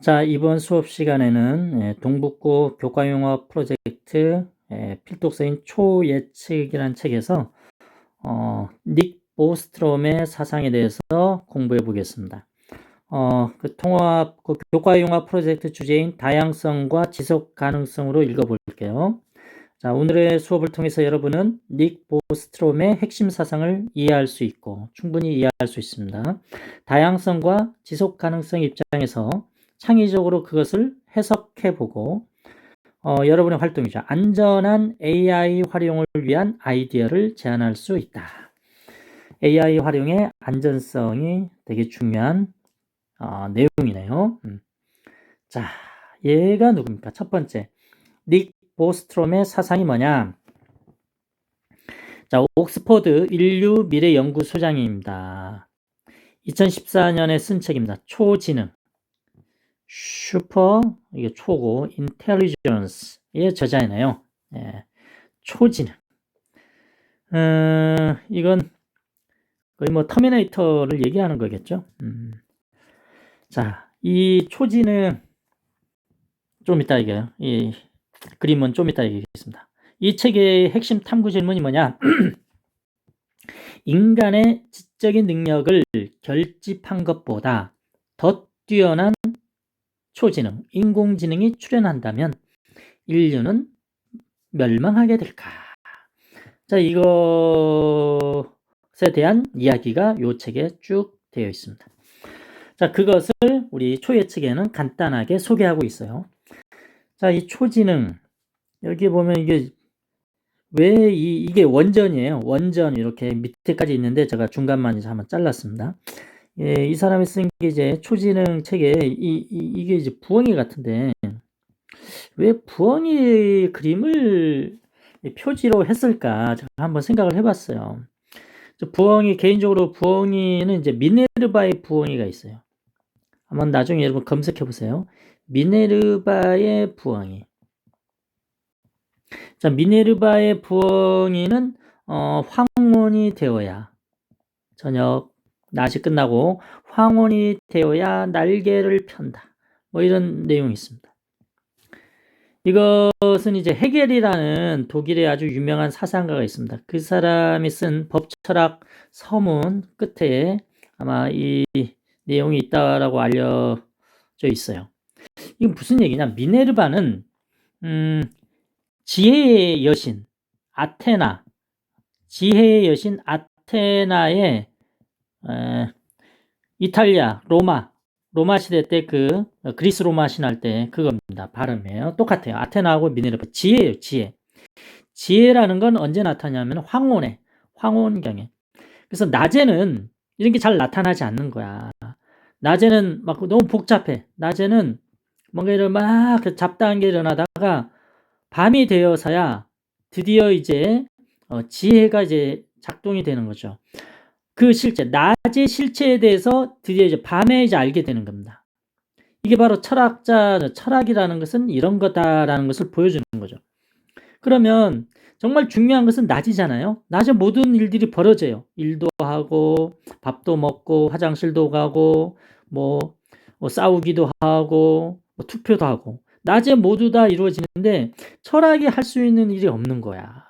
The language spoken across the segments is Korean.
자, 이번 수업 시간에는 동북고 교과용어 프로젝트 필독서인 초예측이라는 책에서 닉 보스트롬의 사상에 대해서 공부해 보겠습니다. 그 교과용어 프로젝트 주제인 다양성과 지속 가능성으로 읽어볼게요. 자, 오늘의 수업을 통해서 여러분은 닉 보스트롬의 핵심 사상을 이해할 수 있고 충분히 이해할 수 있습니다. 다양성과 지속 가능성 입장에서 창의적으로 그것을 해석해보고 여러분의 활동이죠. 안전한 AI 활용을 위한 아이디어를 제안할 수 있다. AI 활용의 안전성이 되게 중요한 내용이네요. 자, 얘가 누굽니까? 첫 번째, 닉 보스트롬의 사상이 뭐냐? 자, 옥스퍼드 인류 미래 연구소장입니다. 2014년에 쓴 책입니다. 초지능. 슈퍼, 이게 초고, 인텔리전스의 저자이네요. 예, 초지능. 이건 거의 뭐 터미네이터를 얘기하는 거겠죠. 자, 이 초지능 좀 이따 얘기해요. 이 그림은 좀 이따 얘기하겠습니다. 이 책의 핵심 탐구 질문이 뭐냐? 인간의 지적인 능력을 결집한 것보다 더 뛰어난 초지능, 인공지능이 출현한다면 인류는 멸망하게 될까? 자, 이것에 대한 이야기가 이 책에 쭉 되어 있습니다. 자, 그것을 우리 초예측에는 간단하게 소개하고 있어요. 자, 이 초지능, 여기 보면 이게 왜 이게 원전이에요. 원전 이렇게 밑에까지 있는데 제가 중간만 이제 한번 잘랐습니다. 예, 이 사람이 쓴 게 이제 초지능 책에 이게 이제 부엉이 같은데 왜 부엉이 그림을 표지로 했을까? 제가 한번 생각을 해봤어요. 부엉이, 개인적으로 부엉이는 이제 미네르바의 부엉이가 있어요. 한번 나중에 여러분 검색해 보세요. 미네르바의 부엉이. 자, 미네르바의 부엉이는 황혼이 되어야 저녁 낮이 끝나고 황혼이 되어야 날개를 편다. 뭐 이런 내용이 있습니다. 이것은 이제 헤겔이라는 독일의 아주 유명한 사상가가 있습니다. 그 사람이 쓴 법철학 서문 끝에 아마 이 내용이 있다라고 알려져 있어요. 이건 무슨 얘기냐? 미네르바는 지혜의 여신 아테나, 지혜의 여신 아테나의 이탈리아, 로마 시대 때 그리스 로마 신할 때 그겁니다. 발음이에요. 똑같아요. 아테나하고 미네르바. 지혜예요, 지혜. 지혜라는 건 언제 나타나냐면 황혼경에. 그래서 낮에는 이런 게 잘 나타나지 않는 거야. 낮에는 막 너무 복잡해. 낮에는 뭔가 이런 막 잡다한 게 일어나다가 밤이 되어서야 드디어 이제 지혜가 이제 작동이 되는 거죠. 그 실체, 낮의 실체에 대해서 드디어 이제 밤에 이제 알게 되는 겁니다. 이게 바로 철학이라는 것은 이런 거다라는 것을 보여주는 거죠. 그러면 정말 중요한 것은 낮이잖아요. 낮에 모든 일들이 벌어져요. 일도 하고, 밥도 먹고, 화장실도 가고, 뭐 싸우기도 하고, 뭐 투표도 하고. 낮에 모두 다 이루어지는데 철학이 할 수 있는 일이 없는 거야.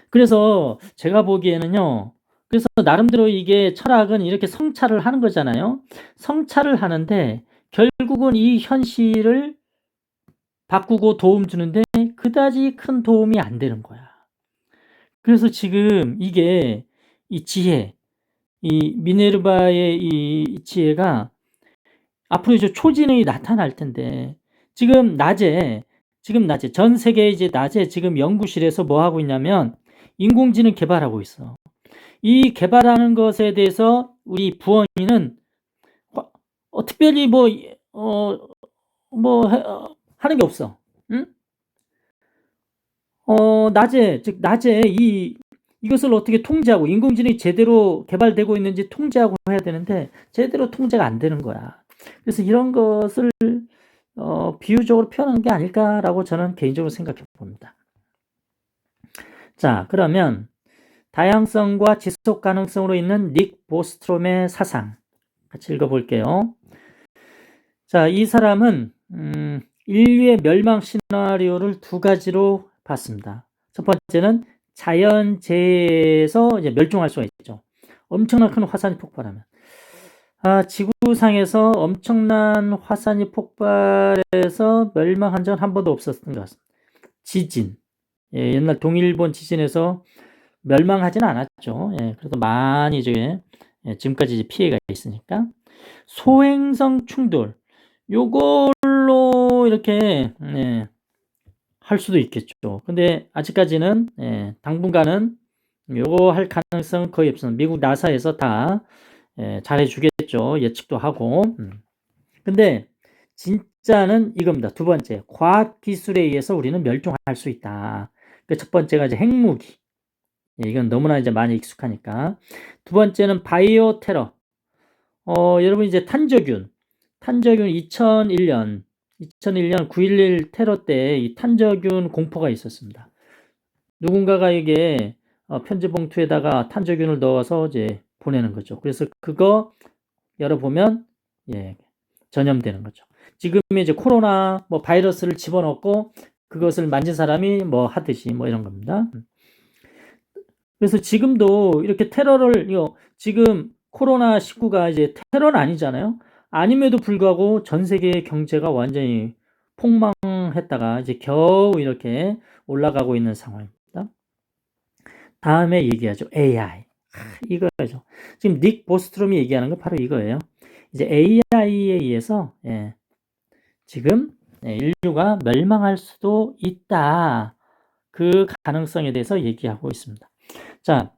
그래서 제가 보기에는요. 그래서 나름대로 이게 철학은 이렇게 성찰을 하는 거잖아요. 성찰을 하는데 결국은 이 현실을 바꾸고 도움 주는데 그다지 큰 도움이 안 되는 거야. 그래서 지금 이게 이 지혜, 이 미네르바의 이 지혜가 앞으로 이제 초지능이 나타날 텐데 지금 낮에 전 세계 이제 낮에 지금 연구실에서 뭐 하고 있냐면 인공지능 개발하고 있어. 이 개발하는 것에 대해서 우리 부엉이는 특별히 하는 게 없어. 응? 낮에 이것을 어떻게 통제하고 인공지능이 제대로 개발되고 있는지 통제하고 해야 되는데 제대로 통제가 안 되는 거야. 그래서 이런 것을 비유적으로 표현하는 게 아닐까라고 저는 개인적으로 생각해 봅니다. 자, 그러면 다양성과 지속 가능성으로 있는 닉 보스트롬의 사상 같이 읽어볼게요. 자, 이 사람은 인류의 멸망 시나리오를 두 가지로 봤습니다. 첫 번째는 자연재해에서 이제 멸종할 수가 있죠. 엄청난 큰 화산이 폭발하면. 지구상에서 엄청난 화산이 폭발해서 멸망한 적은 한 번도 없었던 것 같습니다. 지진. 예, 옛날 동일본 지진에서 멸망하진 않았죠. 예, 그래도 많이 이제 지금까지 이제 피해가 있으니까. 소행성 충돌. 요걸로 이렇게 할 수도 있겠죠. 근데 아직까지는 당분간은 요거 할 가능성은 거의 없습니다. 미국 나사에서 다 잘해주겠죠. 예측도 하고. 근데 진짜는 이겁니다. 두 번째, 과학기술에 의해서 우리는 멸종할 수 있다. 그 첫 번째가 이제 핵무기. 이건 너무나 이제 많이 익숙하니까. 두 번째는 바이오 테러. 여러분 이제 탄저균 2001년 9.11 테러 때 이 탄저균 공포가 있었습니다. 누군가가 이게 편지 봉투에다가 탄저균을 넣어서 이제 보내는 거죠. 그래서 그거 열어보면 전염되는 거죠. 지금 이제 코로나 뭐 바이러스를 집어넣고 그것을 만진 사람이 뭐 하듯이 뭐 이런 겁니다. 그래서 지금도 이렇게 테러를 지금 코로나19가 이제 테러는 아니잖아요. 아님에도 불구하고 전 세계 경제가 완전히 폭망했다가 이제 겨우 이렇게 올라가고 있는 상황입니다. 다음에 얘기하죠. AI. 이거죠. 지금 닉 보스트롬이 얘기하는 건 바로 이거예요. 이제 AI에 의해서 지금 인류가 멸망할 수도 있다. 그 가능성에 대해서 얘기하고 있습니다. 자,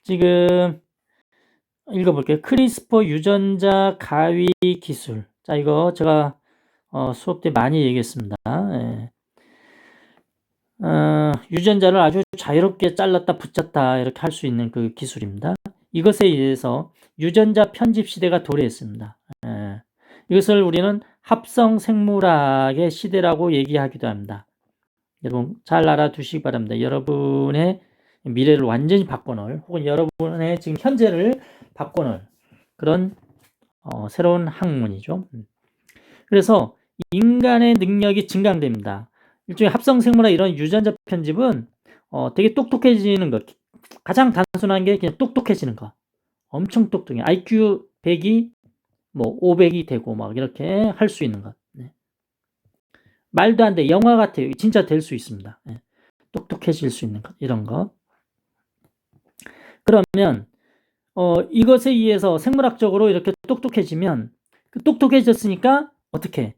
지금 읽어볼게요. 크리스퍼 유전자 가위 기술. 자, 이거 제가 수업 때 많이 얘기했습니다. 유전자를 아주 자유롭게 잘랐다 붙였다 이렇게 할 수 있는 그 기술입니다. 이것에 의해서 유전자 편집 시대가 도래했습니다. 이것을 우리는 합성 생물학의 시대라고 얘기하기도 합니다. 여러분 잘 알아두시기 바랍니다. 여러분의 미래를 완전히 바꿔놓을 혹은 여러분의 지금 현재를 바꿔놓을 그런 새로운 학문이죠. 그래서 인간의 능력이 증강됩니다. 일종의 합성생물학 이런 유전자 편집은 되게 똑똑해지는 것. 가장 단순한 게 그냥 똑똑해지는 거. 엄청 똑똑해. IQ 100이 뭐 500이 되고 막 이렇게 할 수 있는 것. 말도 안 돼. 영화 같아요. 진짜 될 수 있습니다. 똑똑해질 수 있는 것. 이런 거. 그러면 이것에 의해서 생물학적으로 이렇게 똑똑해지면 똑똑해졌으니까 어떻게?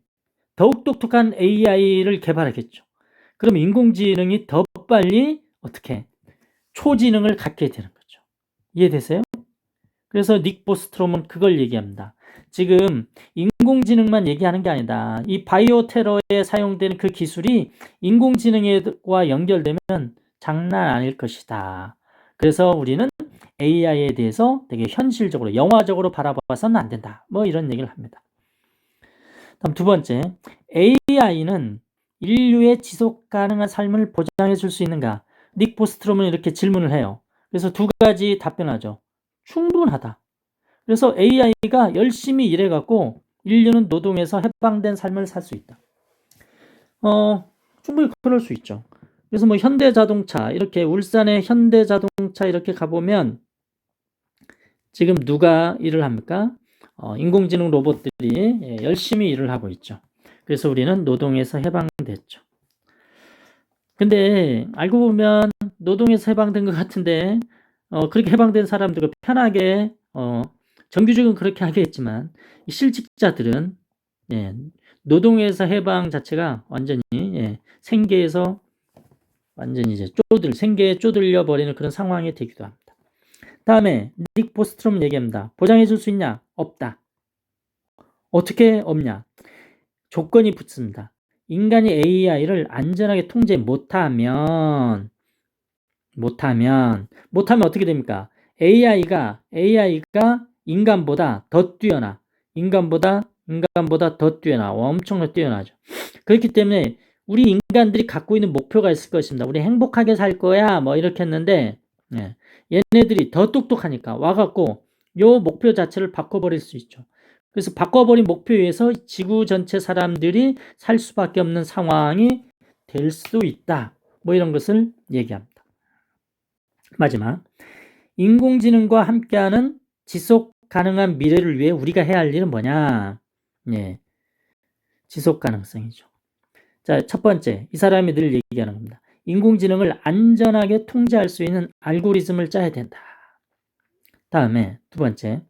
더욱 똑똑한 AI를 개발하겠죠. 그럼 인공지능이 더 빨리 어떻게? 초지능을 갖게 되는 거죠. 이해되세요? 그래서 닉 보스트롬은 그걸 얘기합니다. 지금 인공지능만 얘기하는 게 아니다. 이 바이오 테러에 사용되는 그 기술이 인공지능과 연결되면 장난 아닐 것이다. 그래서 우리는 AI에 대해서 되게 현실적으로 영화적으로 바라봐서는 안 된다. 뭐 이런 얘기를 합니다. 다음 두 번째, AI는 인류의 지속 가능한 삶을 보장해 줄 수 있는가? 닉 보스트롬은 이렇게 질문을 해요. 그래서 두 가지 답변하죠. 충분하다. 그래서 AI가 열심히 일해갖고 인류는 노동에서 해방된 삶을 살 수 있다. 충분히 그럴 수 있죠. 그래서 뭐 현대자동차 이렇게 울산의 현대자동차 이렇게 가보면 지금 누가 일을 합니까? 인공지능 로봇들이 열심히 일을 하고 있죠. 그래서 우리는 노동에서 해방됐죠. 근데 알고 보면 노동에서 해방된 것 같은데 그렇게 해방된 사람들과 편하게 정규직은 그렇게 하겠지만 실직자들은 노동에서 해방 자체가 완전히 생계에서 완전히 이제 생계에 쪼들려 버리는 그런 상황이 되기도 합니다. 다음에 닉 보스트롬 얘기합니다. 보장해 줄 수 있냐? 없다. 어떻게 없냐? 조건이 붙습니다. 인간이 AI를 안전하게 통제 못하면 어떻게 됩니까? AI가 인간보다 더 뛰어나. 인간보다 더 뛰어나. 엄청나게 뛰어나죠. 그렇기 때문에 우리 인간들이 갖고 있는 목표가 있을 것입니다. 우리 행복하게 살 거야. 뭐 이렇게 했는데 얘네들이 더 똑똑하니까 와갖고 요 목표 자체를 바꿔버릴 수 있죠. 그래서 바꿔버린 목표에 의해서 지구 전체 사람들이 살 수밖에 없는 상황이 될 수 있다. 뭐 이런 것을 얘기합니다. 마지막, 인공지능과 함께하는 지속 가능한 미래를 위해 우리가 해야 할 일은 뭐냐? 예, 지속 가능성이죠. 자, 첫 번째, 이 사람이 늘 얘기하는 겁니다. 인공지능을 안전하게 통제할 수 있는 알고리즘을 짜야 된다. 다음에 두 번째,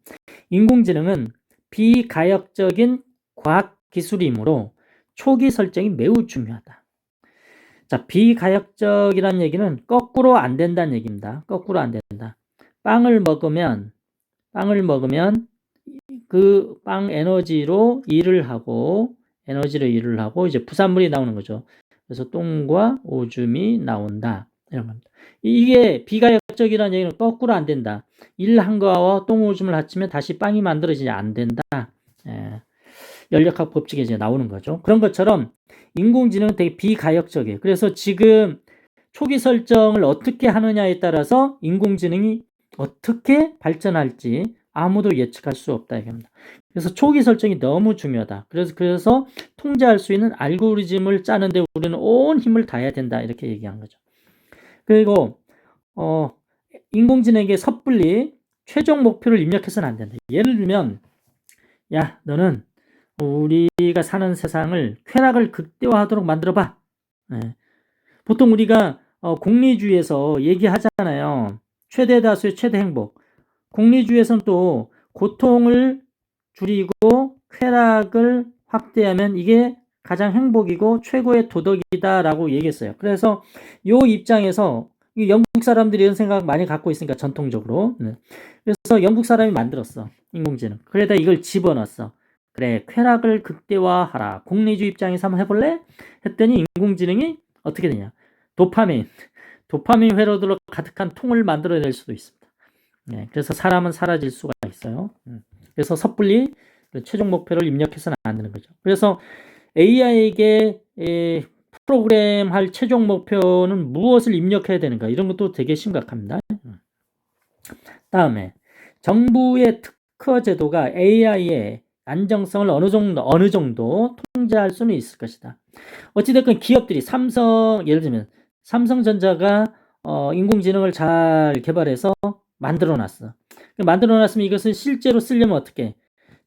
인공지능은 비가역적인 과학기술이므로 초기 설정이 매우 중요하다. 자, 비가역적이라는 얘기는 거꾸로 안 된다는 얘기입니다. 거꾸로 안 된다. 빵을 먹으면 그 빵 에너지로 일을 하고 이제 부산물이 나오는 거죠. 그래서 똥과 오줌이 나온다. 이런 겁니다. 이게 비가역적이라는 얘기는 거꾸로 안 된다. 일한 거와 똥 오줌을 합치면 다시 빵이 만들어지지 안 된다. 예. 연력학 법칙에 이제 나오는 거죠. 그런 것처럼 인공지능은 되게 비가역적이에요. 그래서 지금 초기 설정을 어떻게 하느냐에 따라서 인공지능이 어떻게 발전할지 아무도 예측할 수 없다 이겁니다. 그래서 초기 설정이 너무 중요하다. 그래서 통제할 수 있는 알고리즘을 짜는데 우리는 온 힘을 다해야 된다 이렇게 얘기한 거죠. 그리고 인공지능에게 섣불리 최종 목표를 입력해서는 안 된다. 예를 들면 야 너는 우리가 사는 세상을 쾌락을 극대화하도록 만들어봐. 네. 보통 우리가 공리주의에서 얘기하잖아요. 최대 다수의 최대 행복. 공리주의에서는 또 고통을 줄이고 쾌락을 확대하면 이게 가장 행복이고 최고의 도덕이다라고 얘기했어요. 그래서 이 입장에서 영국 사람들이 이런 생각 많이 갖고 있으니까 전통적으로. 그래서 영국 사람이 만들었어. 인공지능. 그래다 이걸 집어넣었어. 그래, 쾌락을 극대화하라. 공리주의 입장에서 한번 해볼래? 했더니 인공지능이 어떻게 되냐. 도파민 회로들로 가득한 통을 만들어낼 수도 있습니다. 네, 그래서 사람은 사라질 수가 있어요. 그래서 섣불리 최종 목표를 입력해서는 안 되는 거죠. 그래서 AI에게 프로그램할 최종 목표는 무엇을 입력해야 되는가 이런 것도 되게 심각합니다. 다음에 정부의 특허 제도가 AI의 안정성을 어느 정도 통제할 수는 있을 것이다. 어찌됐건 기업들이 예를 들면 삼성전자가 인공지능을 잘 개발해서 만들어놨어. 만들어놨으면 이것을 실제로 쓰려면 어떻게?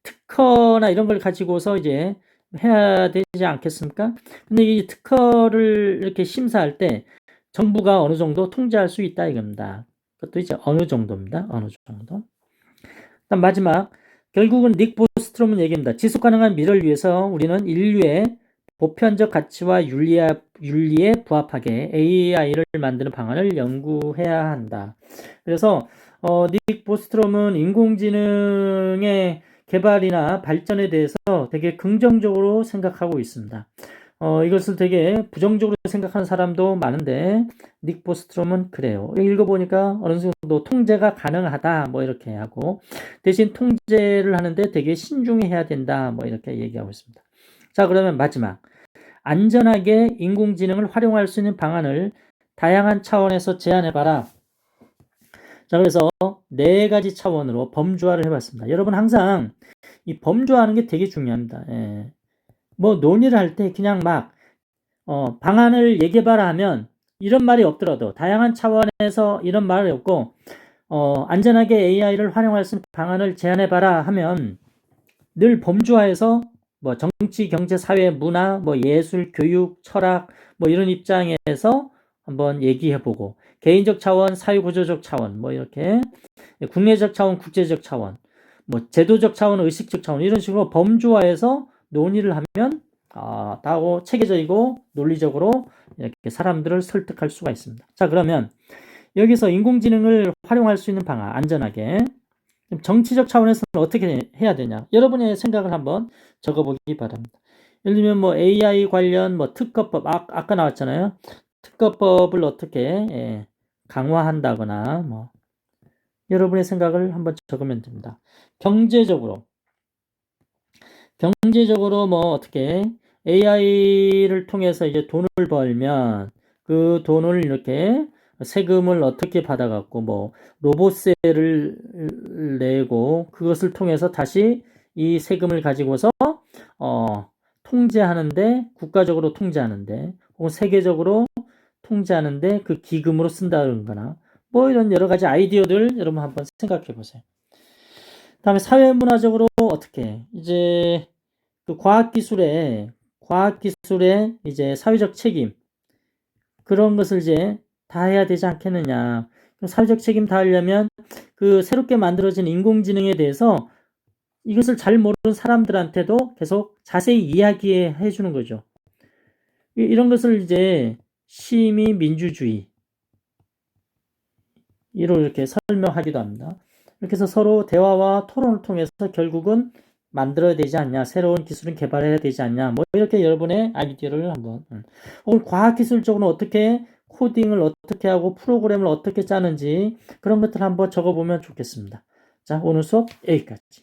특허나 이런 걸 가지고서 이제 해야 되지 않겠습니까? 근데 이 특허를 이렇게 심사할 때 정부가 어느 정도 통제할 수 있다 이겁니다. 그것도 이제 어느 정도입니다. 어느 정도. 일단 마지막, 결국은 닉 보스트롬은 얘기합니다. 지속 가능한 미래를 위해서 우리는 인류의 보편적 가치와 윤리에 부합하게 AI를 만드는 방안을 연구해야 한다. 그래서 닉 보스트롬은 인공지능의 개발이나 발전에 대해서 되게 긍정적으로 생각하고 있습니다. 이것을 되게 부정적으로 생각하는 사람도 많은데 닉 보스트롬은 그래요. 읽어보니까 어느 정도 통제가 가능하다 뭐 이렇게 하고, 대신 통제를 하는데 되게 신중히 해야 된다 뭐 이렇게 얘기하고 있습니다. 자, 그러면 마지막, 안전하게 인공지능을 활용할 수 있는 방안을 다양한 차원에서 제안해봐라. 자, 그래서 4가지 차원으로 범주화를 해봤습니다. 여러분 항상 이 범주화하는 게 되게 중요합니다. 예. 뭐 논의를 할 때 그냥 막 방안을 얘기해봐라 하면 이런 말이 없더라도 다양한 차원에서 이런 말이 없고 안전하게 AI를 활용할 수 있는 방안을 제안해봐라 하면 늘 범주화해서 뭐 정치, 경제, 사회, 문화, 뭐 예술, 교육, 철학 뭐 이런 입장에서 한번 얘기해보고, 개인적 차원, 사회구조적 차원, 뭐 이렇게 국내적 차원, 국제적 차원, 뭐 제도적 차원, 의식적 차원 이런 식으로 범주화해서 논의를 하면 다고 체계적이고 논리적으로 이렇게 사람들을 설득할 수가 있습니다. 자, 그러면 여기서 인공지능을 활용할 수 있는 방안, 안전하게 정치적 차원에서는 어떻게 해야 되냐, 여러분의 생각을 한번 적어보기 바랍니다. 예를 들면 뭐 AI 관련 뭐 특허법, 아까 나왔잖아요. 특허법을 어떻게 강화한다거나 뭐 여러분의 생각을 한번 적으면 됩니다. 경제적으로 뭐 어떻게 AI를 통해서 이제 돈을 벌면 그 돈을 이렇게 세금을 어떻게 받아갖고 뭐 로봇세를 내고 그것을 통해서 다시 이 세금을 가지고서 통제하는데, 국가적으로 통제하는데, 혹은 세계적으로 통제하는데 그 기금으로 쓴다는 거나 뭐 이런 여러 가지 아이디어들 여러분 한번 생각해 보세요. 다음에 사회문화적으로 어떻게 이제 그 과학기술의 이제 사회적 책임 그런 것을 이제 다 해야 되지 않겠느냐. 그럼 사회적 책임 다 하려면 그 새롭게 만들어진 인공지능에 대해서 이것을 잘 모르는 사람들한테도 계속 자세히 이야기해 주는 거죠. 이런 것을 이제 시민 민주주의 이렇게 설명하기도 합니다. 이렇게 해서 서로 대화와 토론을 통해서 결국은 만들어야 되지 않냐, 새로운 기술은 개발해야 되지 않냐, 뭐 이렇게 여러분의 아이디어를 한번 혹은 과학기술적으로 어떻게 코딩을 어떻게 하고 프로그램을 어떻게 짜는지 그런 것들 한번 적어보면 좋겠습니다. 자, 오늘 수업 여기까지.